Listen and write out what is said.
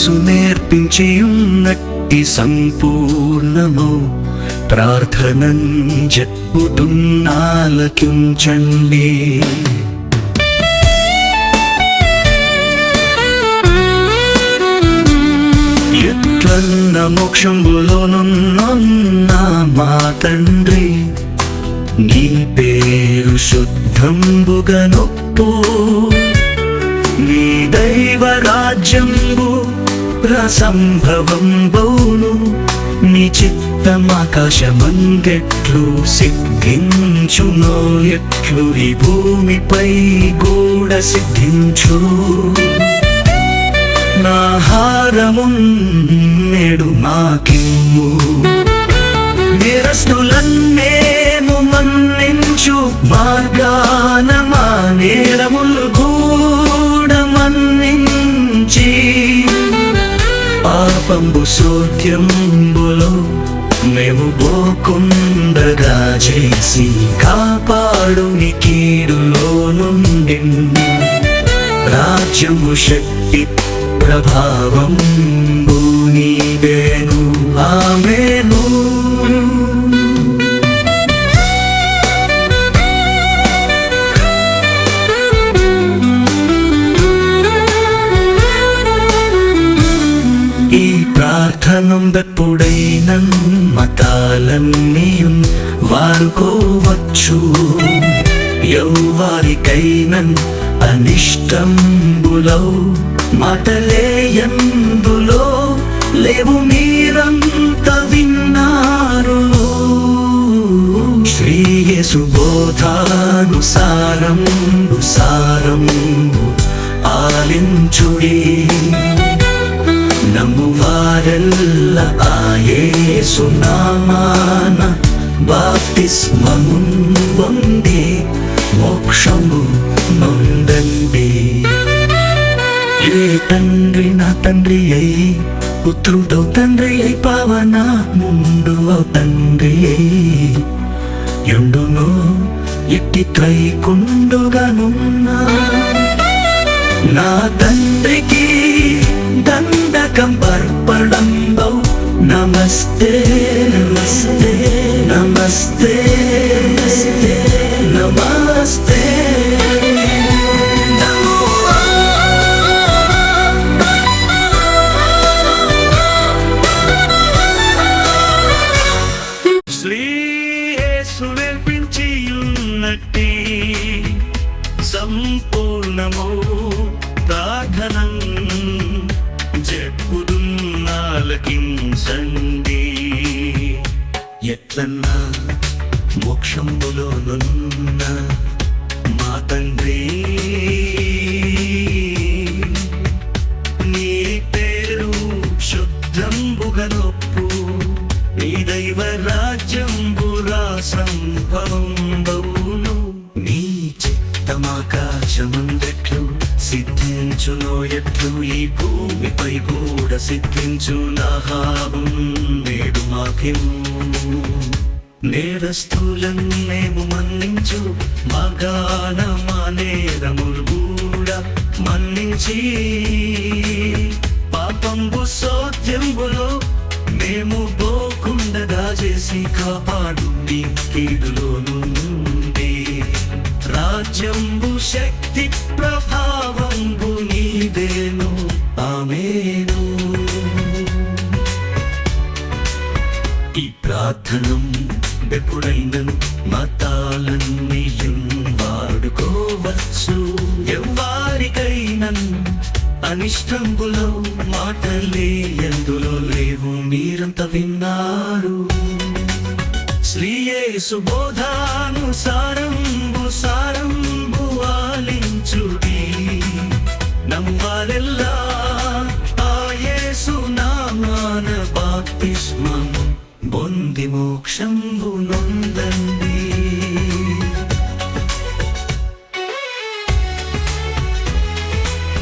యేసు నేర్పించి ఉన్నట్టి సంపూర్ణము ప్రార్థనం చెప్పుతున్నాలకించండి. ఎట్లన్న మోక్షంబులోనున్న మా తండ్రి, నీ పేరు శుద్ధంబుగా నొప్పు, నీ దైవ రాజ్యంబు రసంభవం బౌను, నీ చిత్తమాకాశమందెట్లు సిద్ధించునో ఎట్లు ఈ భూమిపై కూడా సిద్ధించు. నాహారమున్ నేడు మాకిమ్ము, నిరస్తులన్నేము మన్నించు, మార్గాన మా నేరములు కూడా మన్నించి, పాపంబు సోద్యంబులో మేము పోకుండగా చేసి, కాపాడు నీ కీడులో నుండి. రాజ్యము శక్తి ప్రభావం నీవేను, ఆమేను. ఈ ప్రార్థనందెప్పుడైనా మతాలన్నీయున్ వారుకోవచ్చు, ఎవ్వారికైనా అనిష్టంబులో మాటలే ఎందులో లేవు, మీరంత విన్నారు. శ్రీ యేసు బోధానుసారం ఆలించుడి, నమ్మువారెల్ల ఆ యేసు నామాన బాప్తిస్మము పొంది మోక్షము నొందండి. ఏ తండ్రి నా తండ్రి అయి, పుత్రుడో తండ్రి అయి, పావన ముందు తండ్రి అయి యుండును, ఇట్టి త్రైకుండుగానున్నా నా తండ్రికి దండకం పర్పడంబౌ. నమస్తే నమస్తే నమస్తే నమస్తే. శ్రీ యేసు నేర్పించి ఉన్నట్టి సంపూర్ణము ప్రార్థనం చెప్పుదున్నాలకించండి. ఎట్లన్నా మోక్షంబులోనున్న మా తండ్రి, నీ పేరు శుద్ధంబుగా నొప్పు, నీ దైవ రాజ్యంబు రసంభవం బౌను, నీ చిత్తమాకాశమందెట్లు సిద్ధించునో ఎట్లు ఈ భూమిపై కూడా సిద్ధించు. నాహారం నేడు మాకిమ్ము, నేరస్తులన్నేము మన్నించు, మార్గాన మా నేరములు కూడా మన్నించి, పాపంబు సోద్యంబులో మేము పోకుండగా చేసి, కాపాడు నీ కీడులో నుండి. రాజ్యంబు శక్తి ప్రభావంబు నీదేను, ఆమేను. ఈ ప్రార్థనం ఎప్పుడైనా మతాలన్నీ వాడుకోవచ్చు, ఎవ్వారికైనా అనిష్టంబులో మాటలే ఎందులో లేవు, మీరంత విన్నారు. శ్రీ యేసు బోధానుసారం